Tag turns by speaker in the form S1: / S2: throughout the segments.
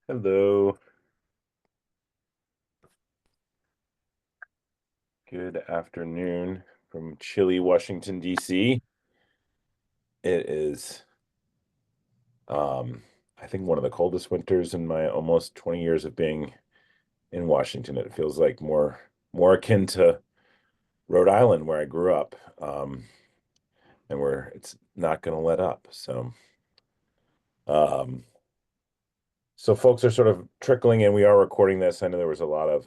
S1: Hello. Good afternoon from chilly Washington, D.C. It is, um, I think one of the coldest winters in my almost 20 years of being in Washington. It feels like more akin to Rhode Island where I grew up, and where it's not going to let up. Um, so folks are sort of trickling in. We are recording this. I know there was a lot of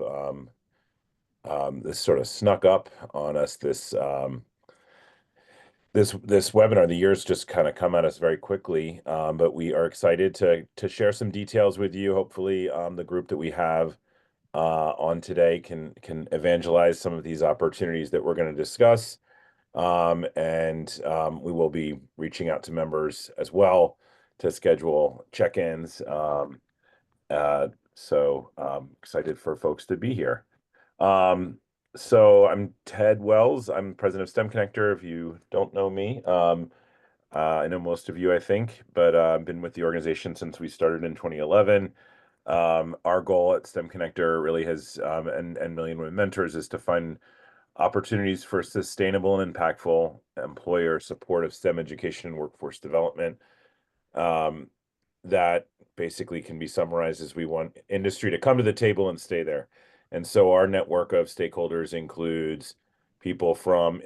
S1: this sort of snuck up on us this webinar. The years just kind of come at us very quickly, but we are excited to share some details with you. Hopefully, the group that we have on today can evangelize some of these opportunities that we're going to discuss, and we will be reaching out to members as well to schedule check-ins. Excited for folks to be here. Um, I'm Ted Wells. I'm president of STEMconnector. If you don't know me, I know most of you, I think, but I've been with the organization since we started in 2011. Our goal at STEMconnector really has, and Million Women Mentors, is to find opportunities for sustainable and impactful employer support of STEM education and workforce development. Um, that basically can be summarized as we want industry to come to the table and stay there. And so our network of stakeholders includes people from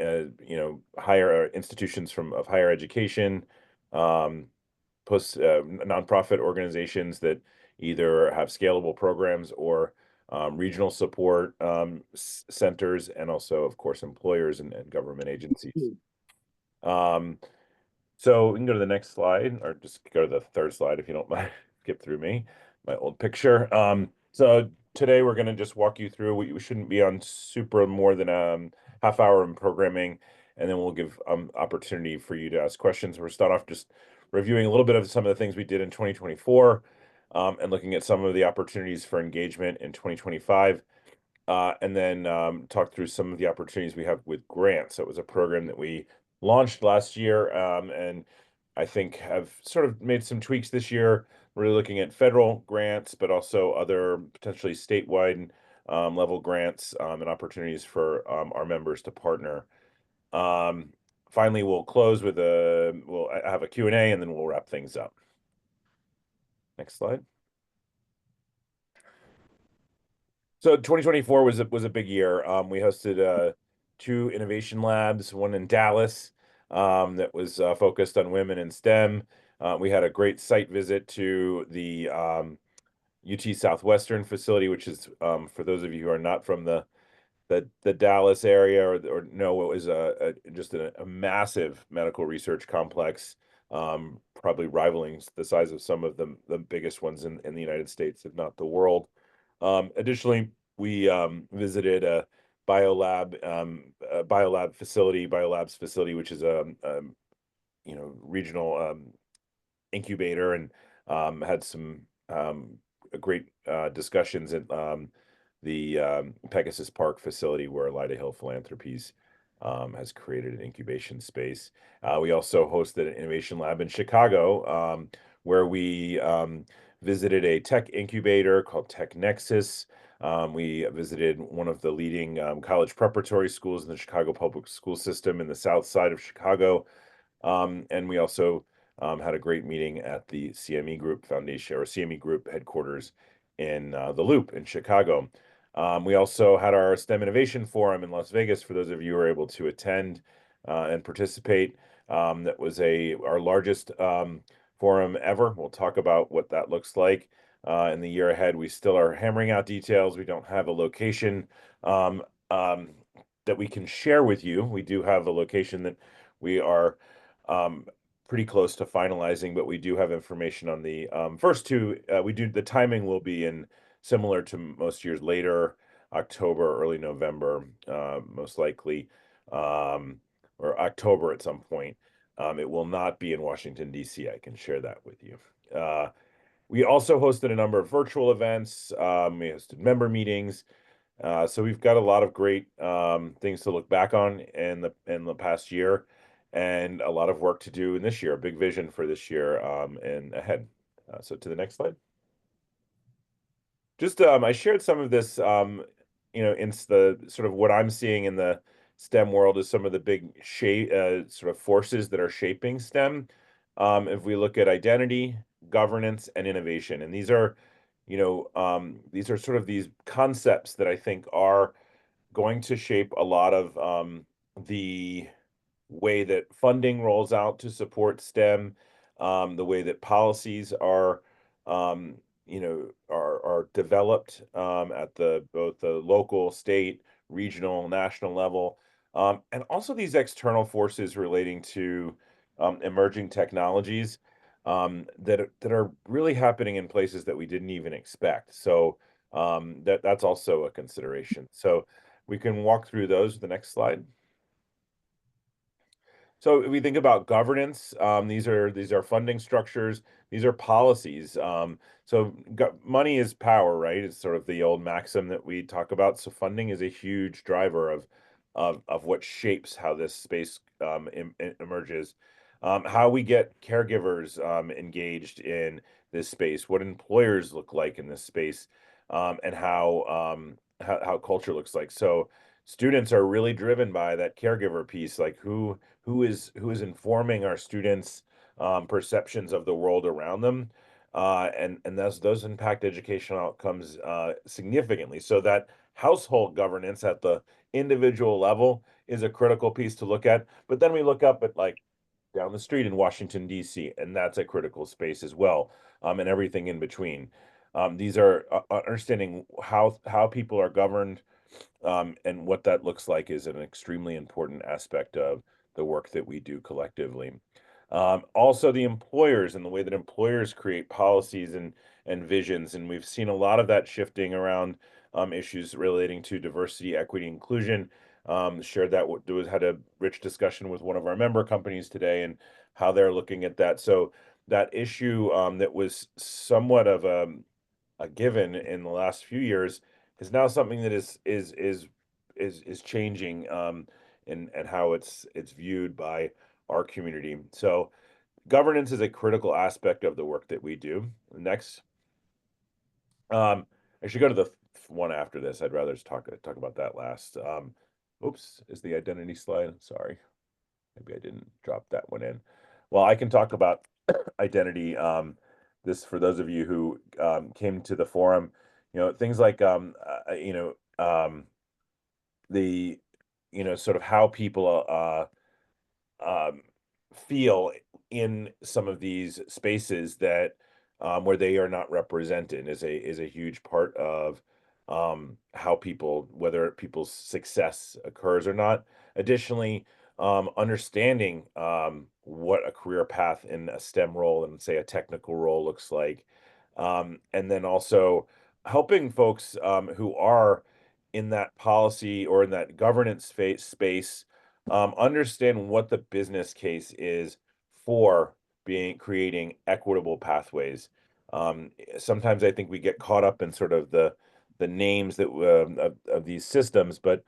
S1: higher institutions of higher education, um, post nonprofit organizations that either have scalable programs or regional support centers, and also, of course, employers and government agencies. Um, so we can go to the next slide, or just go to the third slide if you don't mind. Skip through my old picture. So today we're going to just walk you through. We shouldn't be on super more than half hour in programming, and then we'll give opportunity for you to ask questions. We'll start off just reviewing a little bit of some of the things we did in 2024, and looking at some of the opportunities for engagement in 2025. And then talk through some of the opportunities we have with grants. So it was a program that we launched last year, and I think have sort of made some tweaks this year. We're really looking at federal grants, but also other potentially statewide level grants, and opportunities for our members to partner. Um, Finally, we'll have a Q&A, and then we'll wrap things up. Next slide. So 2024 was a big year. We hosted two innovation labs, one in Dallas, that was focused on women in STEM. We had a great site visit to the UT Southwestern facility, which is, for those of you who are not from the Dallas area, or know, it was just a massive medical research complex, probably rivaling the size of some of the biggest ones in the United States, if not the world. Additionally, we visited biolabs facility, which is a regional incubator, and had some great discussions at the Pegasus Park facility, where Lida Hill Philanthropies has created an incubation space. We also hosted an innovation lab in Chicago, where we visited a tech incubator called Tech Nexus. We visited one of the leading college preparatory schools in the Chicago public school system in the south side of Chicago. And we also had a great meeting at the CME Group Foundation, or CME Group headquarters in the Loop in Chicago. We also had our STEM Innovation Forum in Las Vegas, for those of you who were able to attend and participate. That was our largest forum ever. We'll talk about what that looks like in the year ahead. We still are hammering out details. We don't have a location um, um, that we can share with you. We do have a location that we are um, pretty close to finalizing, but we do have information on the first two. The timing will be in similar to most years, later October, early November, most likely, or October at some point. It will not be in Washington, D.C. I can share that with you. We also hosted a number of virtual events. We hosted member meetings. So we've got a lot of great things to look back on in the past year, and a lot of work to do in this year. A big vision for this year and ahead. So to the next slide. just I shared some of this, in the sort of what I'm seeing in the STEM world is some of the big shape sort of forces that are shaping STEM. If we look at identity, governance, and innovation, and these are sort of these concepts that I think are going to shape a lot of the way that funding rolls out to support STEM, the way that policies are, are developed at the both the local, state, regional, national level, and also these external forces relating to emerging technologies that are really happening in places that we didn't even expect. So that's also a consideration. So we can walk through those. The next slide. So if we think about governance, these are funding structures, these are policies. So money is power, right? It's sort of the old maxim that we talk about. So funding is a huge driver of what shapes how this space emerges. How we get caregivers engaged in this space, what employers look like in this space, and how culture looks like. So students are really driven by that caregiver piece, like who is informing our students' perceptions of the world around them, and those impact educational outcomes significantly. So that household governance at the individual level is a critical piece to look at. But then we look up at like down the street in Washington D.C., and that's a critical space as well, and everything in between. These are understanding how people are governed and what that looks like is an extremely important aspect of the work that we do collectively. Also, the employers and the way that employers create policies and visions, and we've seen a lot of that shifting around issues relating to diversity, equity, inclusion. Shared that had a rich discussion with one of our member companies today, and how they're looking at that. So that issue that was somewhat of a given in the last few years is now something that is changing and how it's viewed by our community. So governance is a critical aspect of the work that we do. Next, I should go to the one after this. I'd rather just talk about that last. Oops, is the identity slide? Sorry, maybe I didn't drop that one in. Well, I can talk about identity. This for those of you who came to the forum, things like the sort of how people um, feel in some of these spaces that where they are not represented is a huge part of how people whether people's success occurs or not. Additionally, understanding what a career path in a STEM role and say a technical role looks like, and then also helping folks who are in that policy or in that governance space understand what the business case is for being creating equitable pathways. Sometimes I think we get caught up in sort of the names that of these systems, but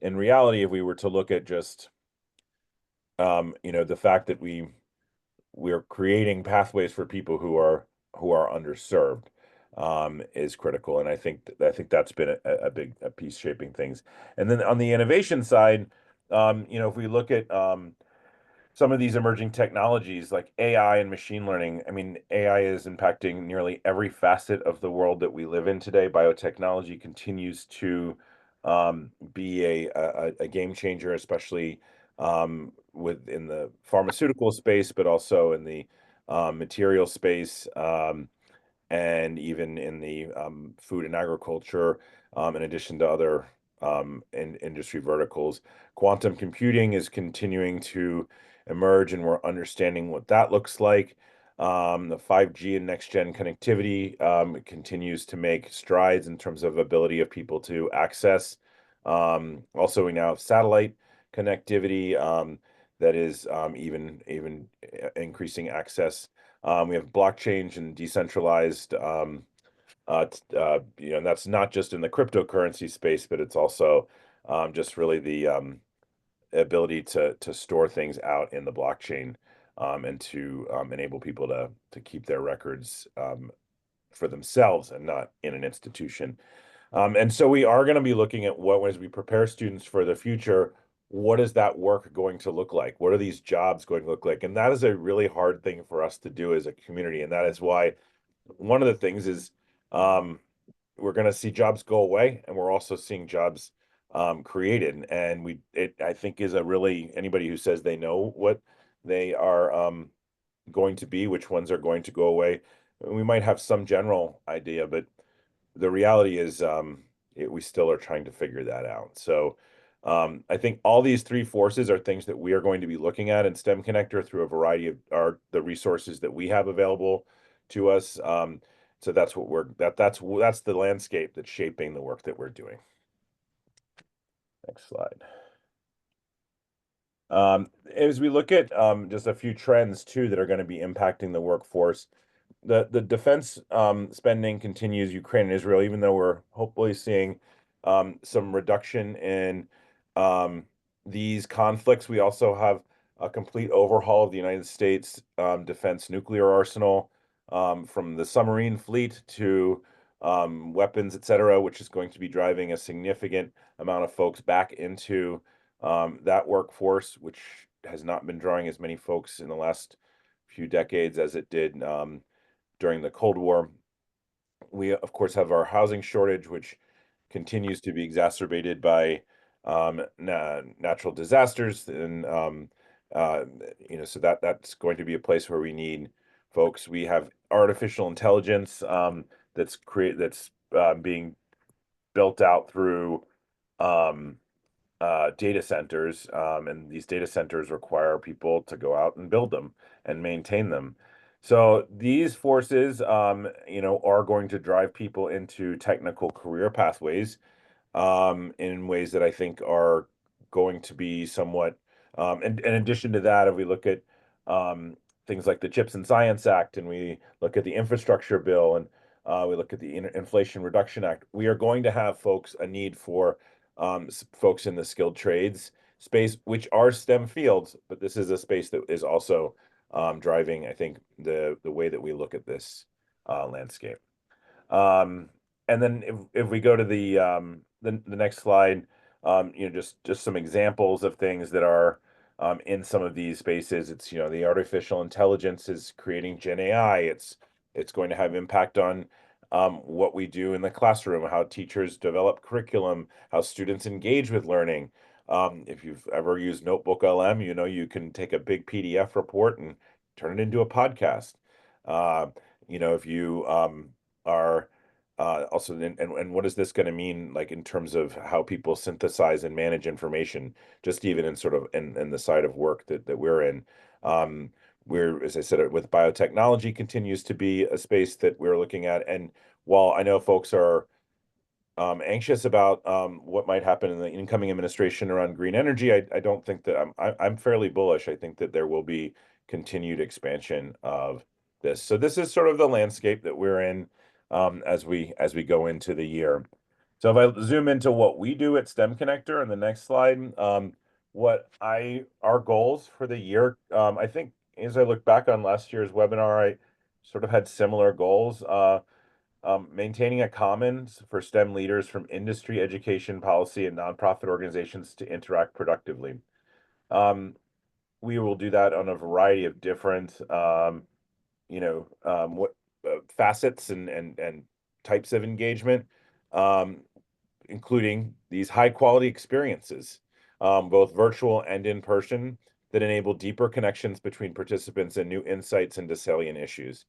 S1: in reality, if we were to look at just the fact that we're creating pathways for people who are underserved is critical, and I think that's been a big a piece shaping things. And then on the innovation side, if we look at some of these emerging technologies like AI and machine learning. I mean, AI is impacting nearly every facet of the world that we live in today. Biotechnology continues to be a game changer, especially within the pharmaceutical space, but also in the material space. And even in the food and agriculture, in addition to other industry verticals. Quantum computing is continuing to emerge, and we're understanding what that looks like. The 5G and next gen connectivity continues to make strides in terms of ability of people to access. Also, we now have satellite connectivity that is even increasing access. We have blockchain and decentralized, and that's not just in the cryptocurrency space, but it's also just really the ability to store things out in the blockchain and to enable people to keep their records for themselves and not in an institution. And so we are going to be looking at what, as we prepare students for the future, what is that work going to look like? What are these jobs going to look like? And that is a really hard thing for us to do as a community. And that is why one of the things is um, we're going to see jobs go away, and we're also seeing jobs created. And it, I think, is a really, anybody who says they know what they are going to be, which ones are going to go away, we might have some general idea, but the reality is we still are trying to figure that out. So I think all these three forces are things that we are going to be looking at in STEM Connector through a variety of the resources that we have available to us. So that's what that's the landscape that's shaping the work that we're doing. Next slide. As we look at just a few trends too that are going to be impacting the workforce, the defense spending continues, Ukraine and Israel, even though we're hopefully seeing some reduction in these conflicts. We also have a complete overhaul of the United States defense nuclear arsenal, from the submarine fleet to weapons, et cetera, which is going to be driving a significant amount of folks back into that workforce, which has not been drawing as many folks in the last few decades as it did during the Cold War. We, of course, have our housing shortage, which continues to be exacerbated by natural disasters, and uh, so that's going to be a place where we need folks. We have artificial intelligence that's being built out through um, data centers, and these data centers require people to go out and build them and maintain them. So these forces, are going to drive people into technical career pathways in ways that I think are going to be somewhat. And in addition to that, if we look at um, things like the Chips and Science Act, and we look at the infrastructure bill, and we look at the Inflation Reduction Act, we are going to have a need for folks in the skilled trades space, which are STEM fields, but this is a space that is also driving, I think, the way that we look at this landscape. Um, and then if we go to the next slide, just some examples of things that are in some of these spaces. It's, the artificial intelligence is creating Gen AI. It's going to have impact on what we do in the classroom, how teachers develop curriculum, how students engage with learning. If you've ever used Notebook LM, you can take a big PDF report and turn it into a podcast. Uh, if you are also, and what is this going to mean, like, in terms of how people synthesize and manage information, just even in sort of in the side of work that we're in. We're, as I said, with biotechnology continues to be a space that we're looking at. And while I know folks are anxious about what might happen in the incoming administration around green energy, I don't think that I'm fairly bullish. I think that there will be continued expansion of this. So this is sort of the landscape that we're in as we go into the year. So if I zoom into what we do at STEM Connector on the next slide, our goals for the year, I think as I look back on last year's webinar, I sort of had similar goals. Maintaining a commons for STEM leaders from industry, education, policy, and nonprofit organizations to interact productively. We will do that on a variety of different, what facets and types of engagement, um, including these high quality experiences, both virtual and in person, that enable deeper connections between participants and new insights into salient issues.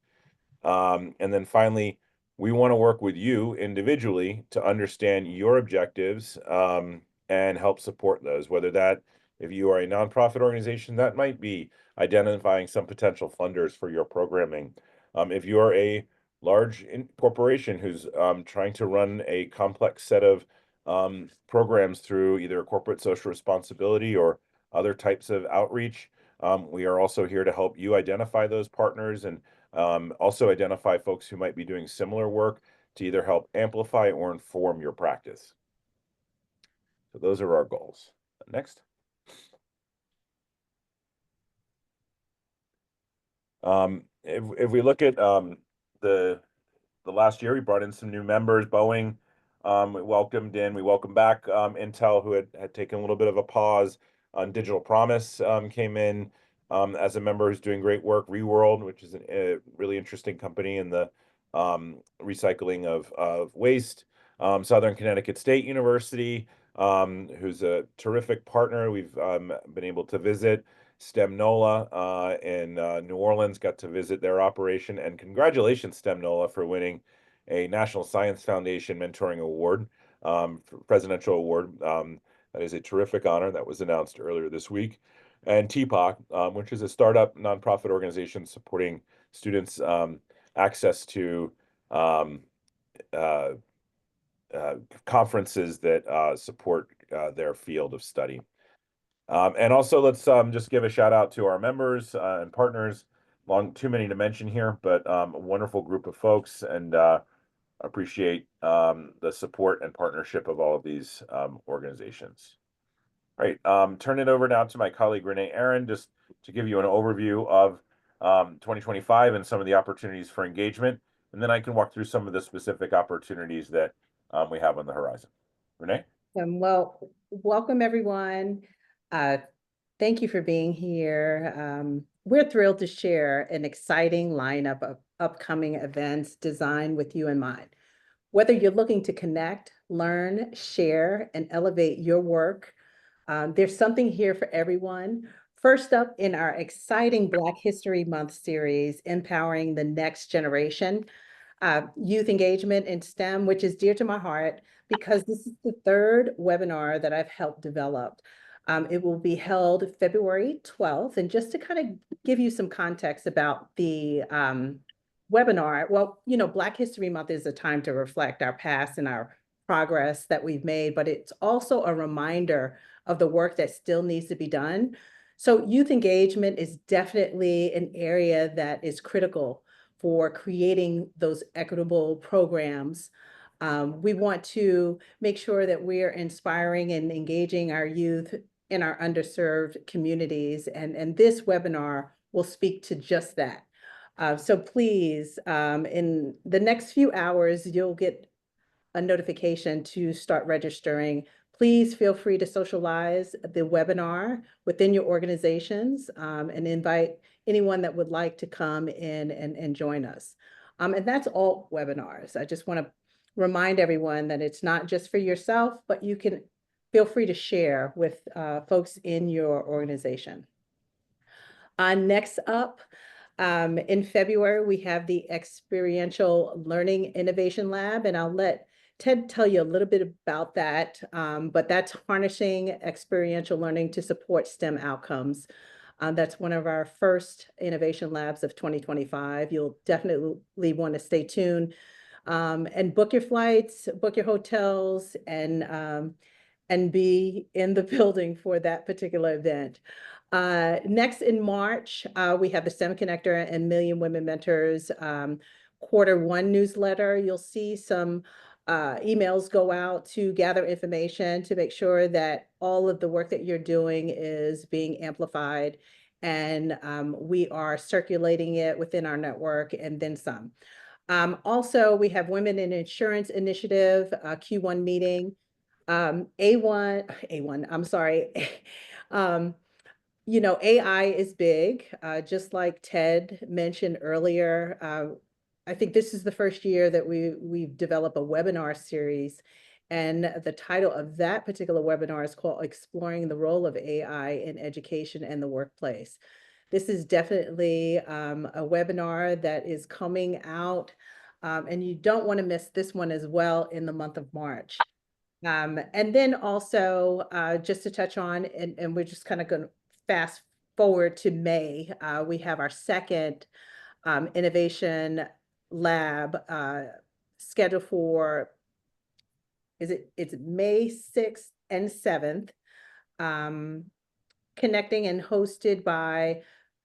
S1: And then finally, we want to work with you individually to understand your objectives and help support those. Whether that, if you are a nonprofit organization, that might be identifying some potential funders for your programming. If you are a large corporation who's trying to run a complex set of programs through either corporate social responsibility or other types of outreach, we are also here to help you identify those partners and also identify folks who might be doing similar work to either help amplify or inform your practice. So those are our goals. Next. If we look at the the last year. We brought in some new members. Boeing, we welcomed in. We welcomed back Intel, who had taken a little bit of a pause on Digital Promise, came in as a member who's doing great work. Reworld, which is a really interesting company in the recycling of waste. Southern Connecticut State University, who's a terrific partner. We've been able to visit. STEMnola in New Orleans, got to visit their operation. And congratulations, STEMnola, for winning a National Science Foundation Mentoring Award, Presidential Award. That is a terrific honor that was announced earlier this week. And TPOC, which is a startup nonprofit organization supporting students' access to um, uh, conferences that support their field of study. And also, let's just give a shout out to our members and partners. Too many to mention here, but a wonderful group of folks, and appreciate the support and partnership of all of these organizations. All right, turn it over now to my colleague Renee Aaron, just to give you an overview of 2025 and some of the opportunities for engagement, and then I can walk through some of the specific opportunities that we have on the horizon. Renee?
S2: Well, welcome everyone. Thank you for being here. We're thrilled to share an exciting lineup of upcoming events designed with you in mind. Whether you're looking to connect, learn, share, and elevate your work, there's something here for everyone. First up in our exciting Black History Month series, Empowering the Next Generation, youth engagement in STEM, which is dear to my heart because this is the third webinar that I've helped develop. It will be held February 12th. And just to kind of give you some context about the webinar, well, Black History Month is a time to reflect our past and our progress that we've made, but it's also a reminder of the work that still needs to be done. So youth engagement is definitely an area that is critical for creating those equitable programs. We want to make sure that we're inspiring and engaging our youth in our underserved communities. And this webinar will speak to just that. So please, in the next few hours, you'll get a notification to start registering. Please feel free to socialize the webinar within your organizations and invite anyone that would like to come in and join us. And that's all webinars. I just want to remind everyone that it's not just for yourself, but you can feel free to share with folks in your organization. Next up, in February, we have the Experiential Learning Innovation Lab, and I'll let Ted tell you a little bit about that, but that's harnessing experiential learning to support STEM outcomes. That's one of our first innovation labs of 2025. You'll definitely want to stay tuned and book your flights, book your hotels, and be in the building for that particular event. Next in March, we have the STEMconnector and Million Women Mentors Q1 newsletter. You'll see some emails go out to gather information to make sure that all of the work that you're doing is being amplified, and we are circulating it within our network and then some. Also, we have Women in Insurance Initiative Q1 meeting. A1, I'm sorry. AI is big, just like Ted mentioned earlier. I think this is the first year that we've developed a webinar series, and the title of that particular webinar is called Exploring the Role of AI in Education and the Workplace. This is definitely a webinar that is coming out, and you don't want to miss this one as well in the month of March. And then also, just to touch on, and we're just kind of going to fast forward to May, we have our second innovation lab scheduled for, it's May 6th and 7th, connecting and hosted by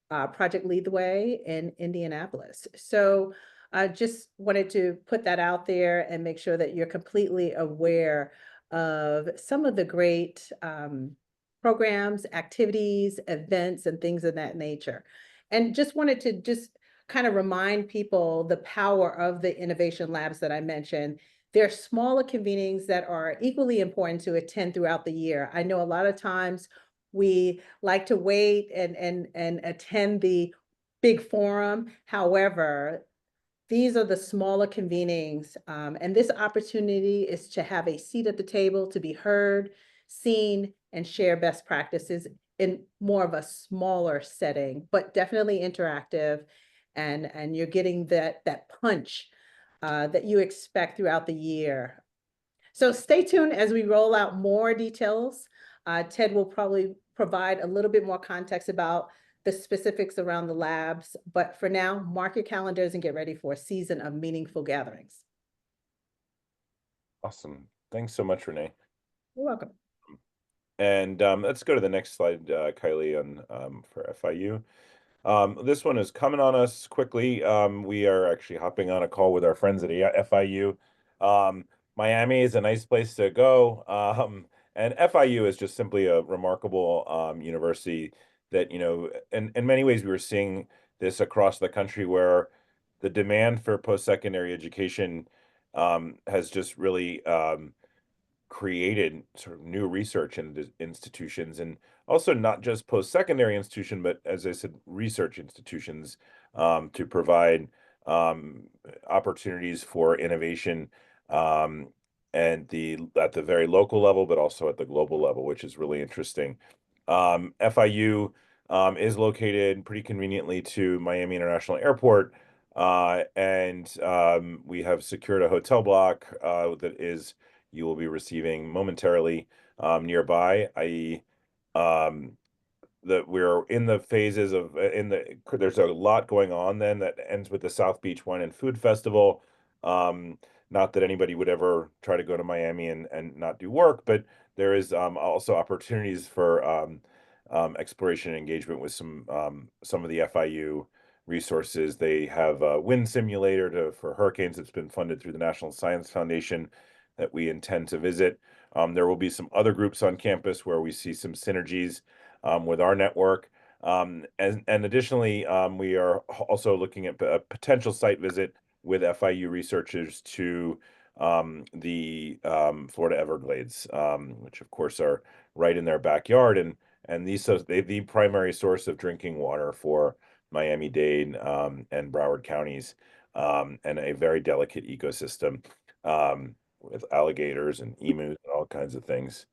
S2: Project Lead the Way in Indianapolis. So I just wanted to put that out there and make sure that you're completely aware of some of the great programs, activities, events, and things of that nature. And just wanted to just kind of remind people the power of the innovation labs that I mentioned. They're smaller convenings that are equally important to attend throughout the year. I know a lot of times we like to wait and attend the big forum. However, these are the smaller convenings, and this opportunity is to have a seat at the table, to be heard, seen, and share best practices in more of a smaller setting, but definitely interactive, and you're getting that punch that you expect throughout the year. So stay tuned as we roll out more details. Ted will probably provide a little bit more context about the specifics around the labs, but for now, mark your calendars and get ready for a season of meaningful gatherings.
S1: Awesome. Thanks so much, Renee.
S2: You're welcome.
S1: And let's go to the next slide, Kylie, on for FIU. This one is coming on us quickly. We are actually hopping on a call with our friends at FIU. Um, Miami is a nice place to go. And FIU is just simply a remarkable university that, in many ways, we were seeing this across the country where the demand for post-secondary education has just really created sort of new research institutions, and also not just post-secondary institution, but as I said, research institutions to provide um, opportunities for innovation and at the very local level, but also at the global level, which is really interesting. FIU is located pretty conveniently to Miami International Airport. And we have secured a hotel block that is you will be receiving momentarily nearby, i.e., um, that we're in the phases of there's a lot going on then that ends with the South Beach Wine and Food Festival. Um, Not that anybody would ever try to go to Miami and not do work, but there is also opportunities for exploration and engagement with some of the FIU resources. They have a wind simulator for hurricanes that's been funded through the National Science Foundation that we intend to visit. There will be some other groups on campus where we see some synergies with our network. And additionally, we are also looking at a potential site visit with FIU researchers to the Florida Everglades, which of course are right in their backyard, and they the primary source of drinking water for Miami-Dade and Broward counties, and a very delicate ecosystem with alligators and emus and all kinds of things.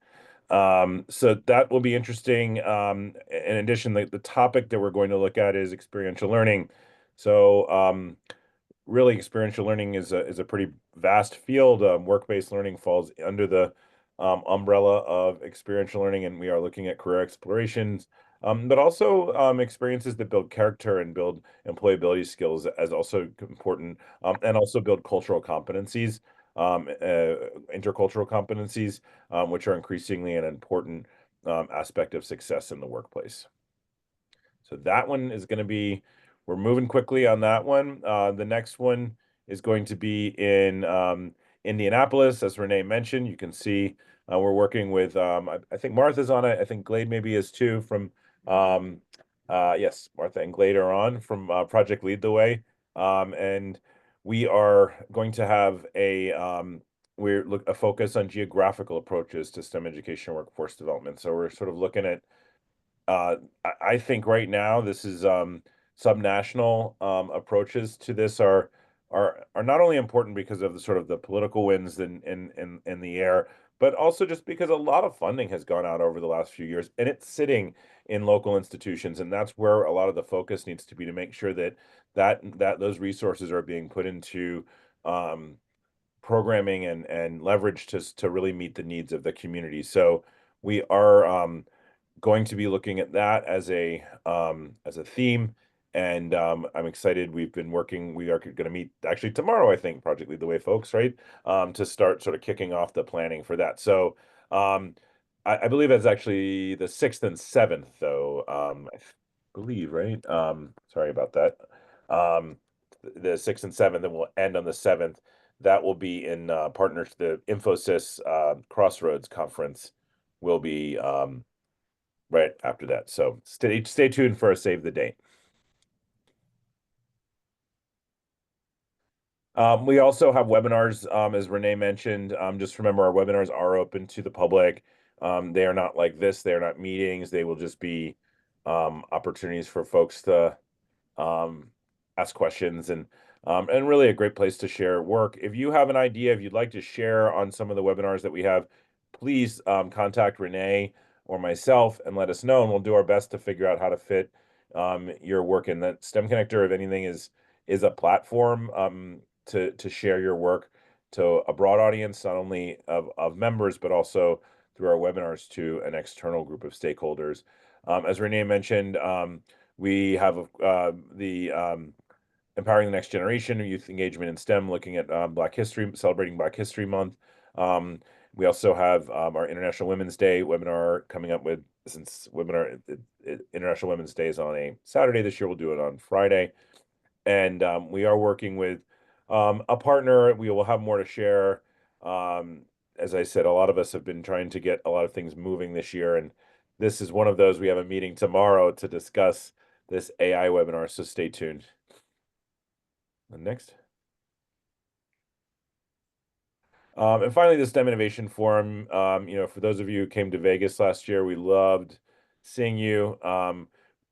S1: So that will be interesting. In addition, the topic that we're going to look at is experiential learning. So really, experiential learning is a pretty vast field. Work-based learning falls under the umbrella of experiential learning, and we are looking at career explorations, but also experiences that build character and build employability skills as also important, and also build cultural competencies, intercultural competencies, which are increasingly an important aspect of success in the workplace. So that one is going to be, we're moving quickly on that one. The next one is going to be in Indianapolis, as Renee mentioned. You can see we're working with, I think Martha's on it. I think Glade maybe is too from, yes, Martha and Glade are on from Project Lead the Way. And we are going to have a focus on geographical approaches to STEM education workforce development. So we're sort of looking at I think right now this is subnational approaches to this are not only important because of the sort of the political winds in the air, but also just because a lot of funding has gone out over the last few years, and it's sitting in local institutions, and that's where a lot of the focus needs to be to make sure that those resources are being put into um, programming and leverage to really meet the needs of the community. So we are going to be looking at that as a theme, and I'm excited. We've been working. We are going to meet actually tomorrow, I think, Project Lead the Way folks, right? To start sort of kicking off the planning for that. So um, I believe that's actually the 6th and 7th, though. Believe, right? Sorry about that. Um, the 6th and 7th, and we'll end on the 7th. That will be in partners. The Infosys Crossroads conference will be right after that. So stay tuned for a save the date. We also have webinars, as Renee mentioned. Just remember, our webinars are open to the public. They are not like this. They are not meetings. They will just be opportunities for folks to um, ask questions and really a great place to share work. If you have an idea, if you'd like to share on some of the webinars that we have, please contact Renee or myself and let us know, and we'll do our best to figure out how to fit your work in that. STEM Connector, if anything, is a platform to share your work to a broad audience, not only of members, but also through our webinars to an external group of stakeholders. As Renee mentioned, we have the Empowering the Next Generation Youth Engagement in STEM, looking at Black History, celebrating Black History Month. Um, we also have our International Women's Day webinar coming up with, since International Women's Day is on a Saturday this year, we'll do it on Friday. And we are working with a partner. We will have more to share. Um, as I said, a lot of us have been trying to get a lot of things moving this year, and this is one of those. We have a meeting tomorrow to discuss this AI webinar, so stay tuned. And next. And finally, the STEM Innovation Forum. For those of you who came to Vegas last year, we loved seeing you.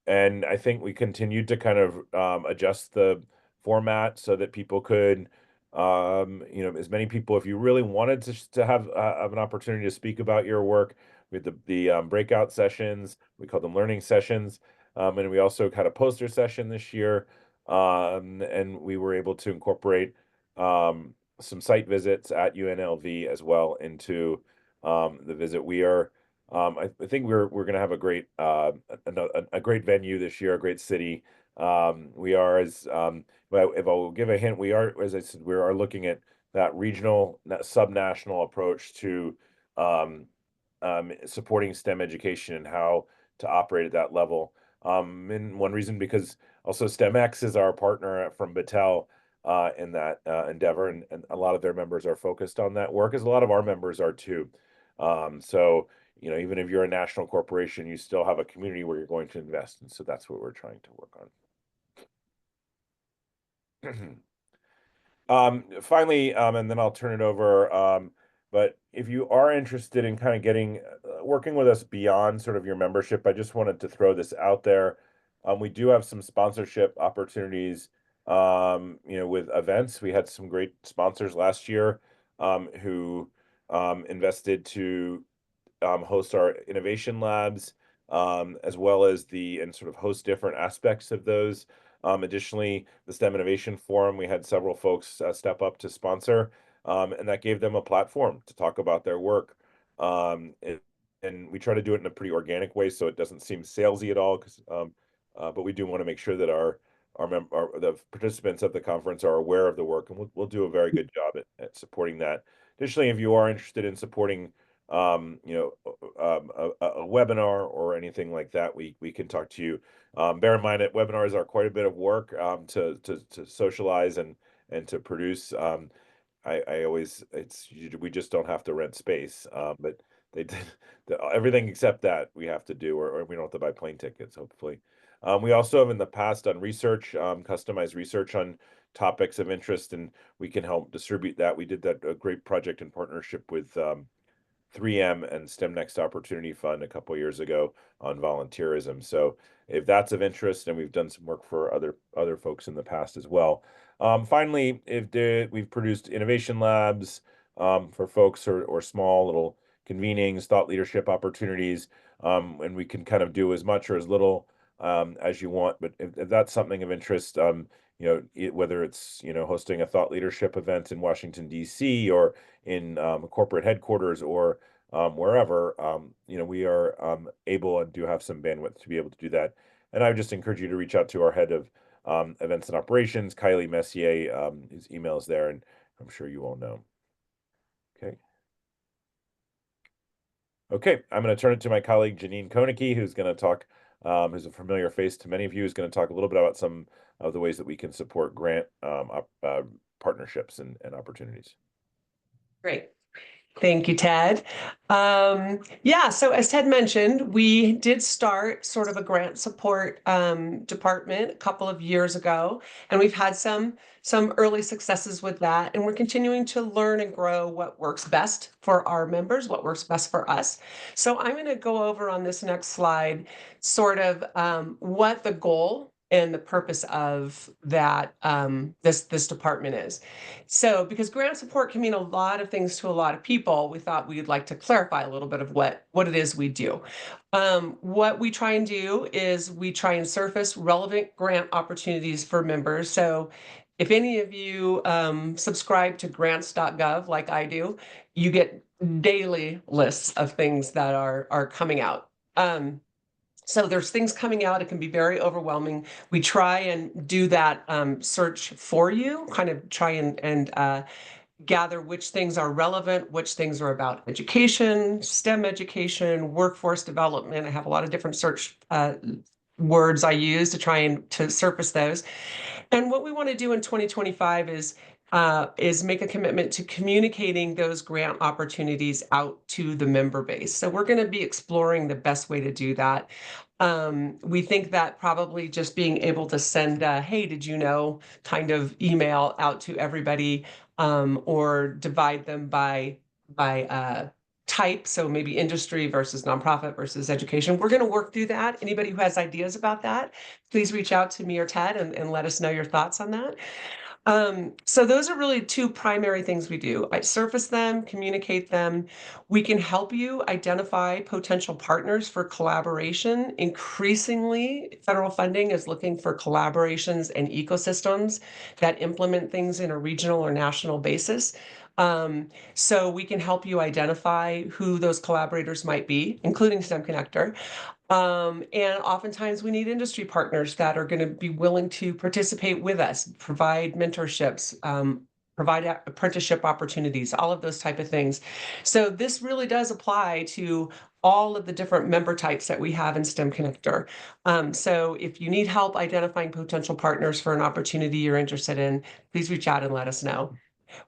S1: And I think we continued to kind of adjust the format so that people could, as many people, if you really wanted to have an opportunity to speak about your work, we had the breakout sessions. We call them learning sessions. And we also had a poster session this year. And we were able to incorporate some site visits at UNLV as well into the visit. I think we're going to have a great a great venue this year, a great city. We are as Well, if I will give a hint, we are, as I said, we are looking at that regional, that subnational approach to supporting STEM education and how to operate at that level. And one reason, because also STEMx is our partner from Battelle in that endeavor, and a lot of their members are focused on that work, as a lot of our members are too. So, even if you're a national corporation, you still have a community where you're going to invest, and so that's what we're trying to work on. Finally, and then I'll turn it over. But if you are interested in kind of getting working with us beyond sort of your membership, I just wanted to throw this out there. We do have some sponsorship opportunities, with events. We had some great sponsors last year, who invested to host our innovation labs, as well as and sort of host different aspects of those. Additionally, the STEM Innovation Forum, we had several folks step up to sponsor, and that gave them a platform to talk about their work. And we try to do it in a pretty organic way, so it doesn't seem salesy at all. But we do want to make sure that the participants of the conference are aware of the work, and we'll do a very good job at supporting that. Additionally, if you are interested in supporting a webinar or anything like that, we can talk to you. Bear in mind that webinars are quite a bit of work to socialize and to produce. I always we just don't have to rent space, but they did everything except that we have to do, or we don't have to buy plane tickets, hopefully. We also have in the past done research, customized research on topics of interest, and we can help distribute that. We did that a great project in partnership with 3M and STEM Next Opportunity Fund a couple years ago on volunteerism. So if that's of interest, and we've done some work for other folks in the past as well. Finally, we've produced innovation labs for folks or small little convenings, thought leadership opportunities, and we can kind of do as much or as little as you want. But if that's something of interest, whether it's hosting a thought leadership event in Washington D.C. or in corporate headquarters or wherever, we are able and do have some bandwidth to be able to do that. And I would just encourage you to reach out to our head of events and operations, Kylie Messier. His email is there, and I'm sure you all know. Okay. Okay, I'm going to turn it to my colleague Janine Koenigke, who's going to talk, who's a familiar face to many of you, who's going to talk a little bit about some of the ways that we can support grant partnerships and opportunities.
S3: Great. Thank you, Ted. Yeah, so as Ted mentioned, we did start sort of a grant support department a couple of years ago, and we've had some early successes with that, and we're continuing to learn and grow what works best for our members, what works best for us. So I'm going to go over on this next slide sort of what the goal and the purpose of that this department is. So, because grant support can mean a lot of things to a lot of people, we thought we'd like to clarify a little bit of what it is we do. What we try and do is we try and surface relevant grant opportunities for members. So, if any of you subscribe to grants.gov like I do, you get daily lists of things that are coming out. So there's things coming out. It can be very overwhelming. We try and do that search for you, kind of try and gather which things are relevant, which things are about education, STEM education, workforce development. I have a lot of different search words I use to try and to surface those. And what we want to do in 2025 is make a commitment to communicating those grant opportunities out to the member base. So we're going to be exploring the best way to do that. We think that probably just being able to send a, hey, did you know, kind of email out to everybody, or divide them by type, so maybe industry versus nonprofit versus education. We're going to work through that. Anybody who has ideas about that, please reach out to me or Ted and let us know your thoughts on that. So those are really two primary things we do. I surface them, communicate them. We can help you identify potential partners for collaboration. Increasingly, federal funding is looking for collaborations and ecosystems that implement things in a regional or national basis. So we can help you identify who those collaborators might be, including STEMconnector. And oftentimes we need industry partners that are going to be willing to participate with us, provide mentorships, provide apprenticeship opportunities, all of those type of things. So this really does apply to all of the different member types that we have in STEMconnector. So if you need help identifying potential partners for an opportunity you're interested in, please reach out and let us know.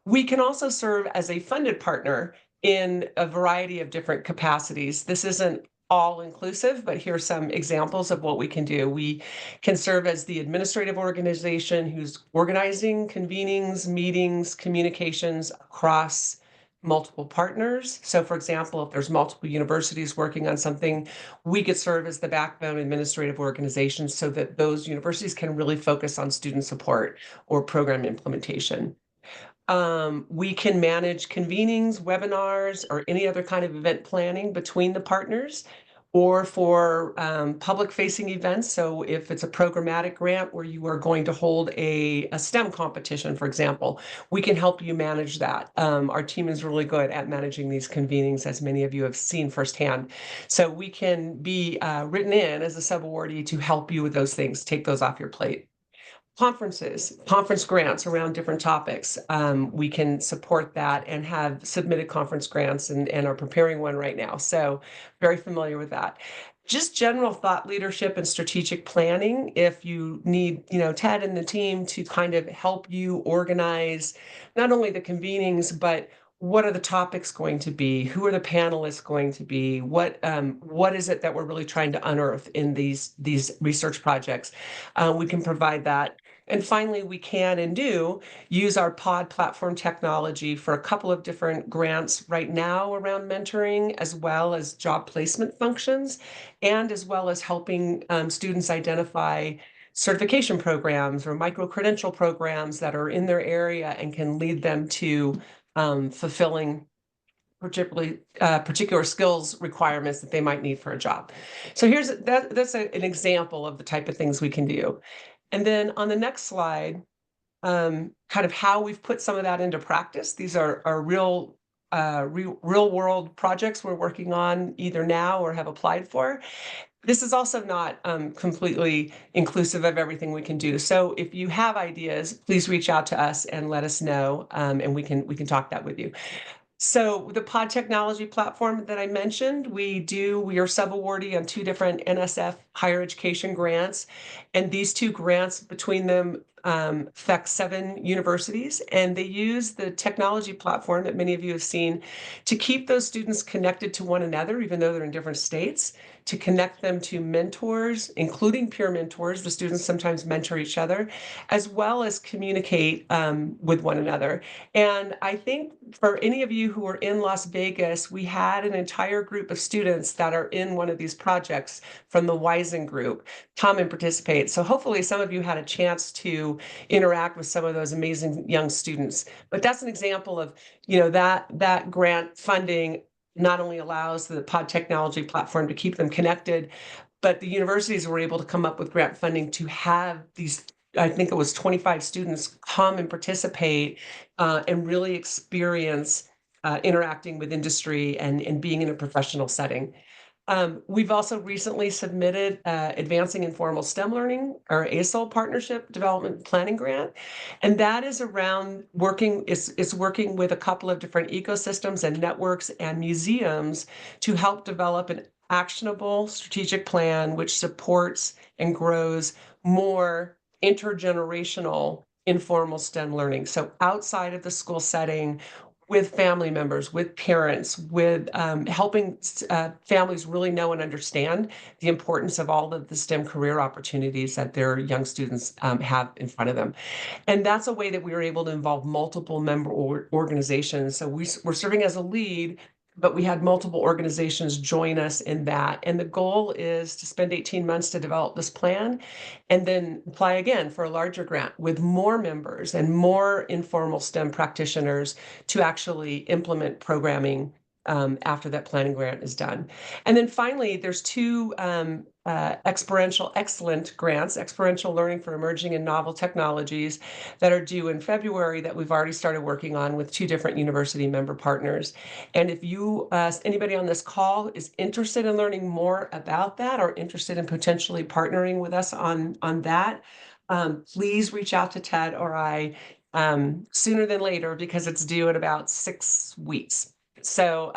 S3: We can also serve as a funded partner in a variety of different capacities. This isn't all inclusive, but here's some examples of what we can do. We can serve as the administrative organization who's organizing convenings, meetings, communications across multiple partners. So for example, if there's multiple universities working on something, we could serve as the backbone administrative organization so that those universities can really focus on student support or program implementation. We can manage convenings, webinars, or any other kind of event planning between the partners or for public-facing events. So if it's a programmatic grant where you are going to hold a STEM competition, for example, we can help you manage that. Our team is really good at managing these convenings, as many of you have seen firsthand. So we can be written in as a sub-awardee to help you with those things, take those off your plate. Conferences, conference grants around different topics. We can support that and have submitted conference grants and are preparing one right now. So very familiar with that. Just general thought leadership and strategic planning. If you need, Ted and the team to kind of help you organize not only the convenings, but what are the topics going to be? Who are the panelists going to be? What is it that we're really trying to unearth in these research projects? We can provide that. And finally, we can and do use our pod platform technology for a couple of different grants right now around mentoring, as well as job placement functions, and as well as helping students identify certification programs or micro-credential programs that are in their area and can lead them to fulfilling particular skills requirements that they might need for a job. So that's an example of the type of things we can do. And then on the next slide, kind of how we've put some of that into practice. These are real world projects we're working on either now or have applied for. This is also not completely inclusive of everything we can do. So if you have ideas, please reach out to us and let us know, and we can talk that with you. So the pod technology platform that I mentioned, we are sub-awardee on 2 different NSF higher education grants. And these two grants between them affect 7 universities, and they use the technology platform that many of you have seen to keep those students connected to one another, even though they're in different states, to connect them to mentors, including peer mentors. The students sometimes mentor each other, as well as communicate with one another. And I think for any of you who are in Las Vegas, we had an entire group of students that are in one of these projects from the Wizen group come and participate. So hopefully some of you had a chance to interact with some of those amazing young students. But that's an example of, that grant funding not only allows the pod technology platform to keep them connected, but the universities were able to come up with grant funding to have these, I think it was 25 students, come and participate and really experience interacting with industry and being in a professional setting. We've also recently submitted Advancing Informal STEM Learning, or ASOL Partnership Development Planning Grant. And that is around it's working with a couple of different ecosystems and networks and museums to help develop an actionable strategic plan which supports and grows more intergenerational informal STEM learning. So outside of the school setting, with family members, with parents, with helping families really know and understand the importance of all of the STEM career opportunities that their young students have in front of them. And that's a way that we were able to involve multiple member organizations. So we're serving as a lead, but we had multiple organizations join us in that. And the goal is to spend 18 months to develop this plan and then apply again for a larger grant with more members and more informal STEM practitioners to actually implement programming after that planning grant is done. And then finally, there's 2 experiential excellent grants, experiential learning for emerging and novel technologies, that are due in February that we've already started working on with 2 different university member partners. And if you, anybody on this call is interested in learning more about that or interested in potentially partnering with us on that, please reach out to Ted or I sooner than later, because it's due in about 6 weeks. So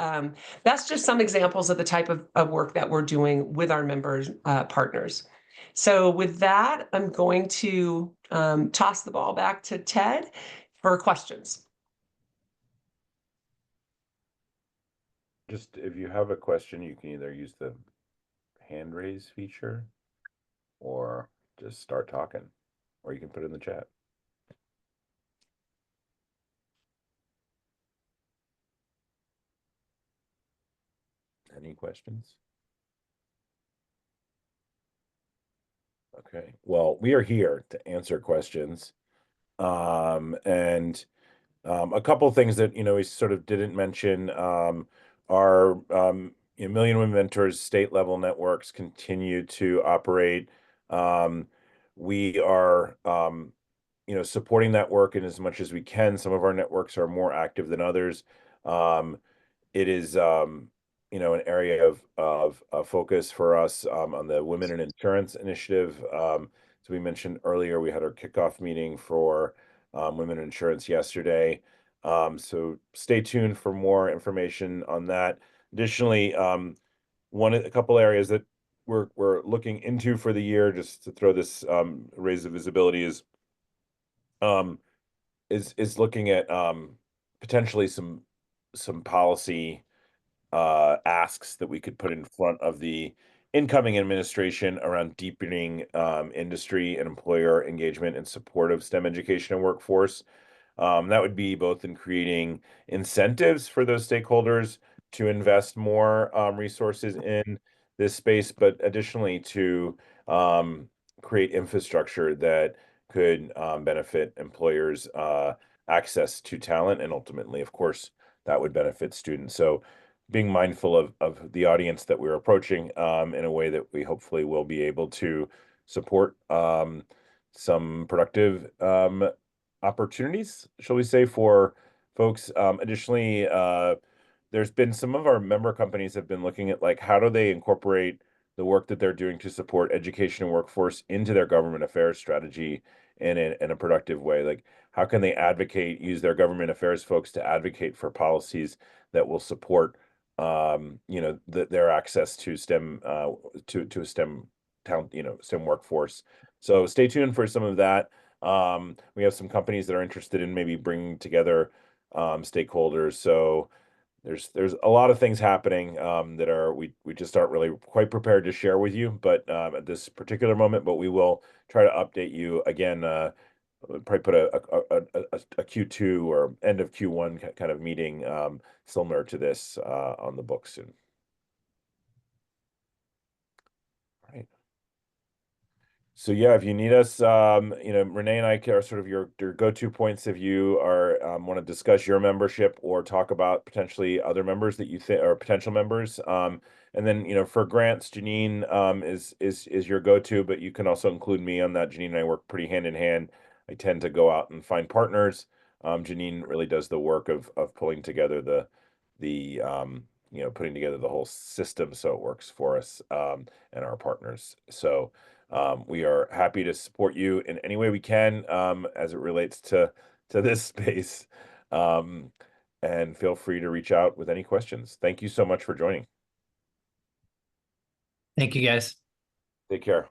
S3: that's just some examples of the type of work that we're doing with our members, partners. So with that, I'm going to toss the ball back to Ted for questions.
S1: Just if you have a question, you can either use the hand raise feature or just start talking, or you can put it in the chat. Any questions? Okay, well, we are here to answer questions. And a couple of things that, we sort of didn't mention, our Million Women Mentors state level networks continue to operate. We are, supporting that work in as much as we can. Some of our networks are more active than others. It is, an area of focus for us on the Women in Insurance Initiative. So we mentioned earlier, we had our kickoff meeting for Women in Insurance yesterday. So stay tuned for more information on that. Additionally, a couple areas that we're looking into for the year, just to throw this raise of visibility, is looking at potentially some policy asks that we could put in front of the incoming administration around deepening industry and employer engagement in support of STEM education and workforce. That would be both in creating incentives for those stakeholders to invest more resources in this space, but additionally to create infrastructure that could benefit employers' access to talent, and ultimately, of course, that would benefit students. So being mindful of the audience that we're approaching in a way that we hopefully will be able to support some productive opportunities, shall we say, for folks. Additionally, there's been some of our member companies have been looking at, like, how do they incorporate the work that they're doing to support education and workforce into their government affairs strategy in a productive way. Like, how can they use their government affairs folks to advocate for policies that will support their access to STEM to a STEM town, STEM workforce. So stay tuned for some of that. We have some companies that are interested in maybe bringing together stakeholders. So there's a lot of things happening that are we just aren't really quite prepared to share with you, but at this particular moment. But we will try to update you again. Probably put a Q2 or end of Q1 kind of meeting similar to this on the books soon. Right. So yeah, if you need us, Renee and I are sort of your go-to points if you are want to discuss your membership or talk about potentially other members that you think are potential members. And then for grants, Janine is your go-to, but you can also include me on that. Janine and I work pretty hand in hand. I tend to go out and find partners. Janine really does the work of pulling together the putting together the whole system so it works for us and our partners. So. We are happy to support you in any way we can as it relates to this space. And feel free to reach out with any questions. Thank you so much for joining.
S4: Thank you, guys.
S1: Take care.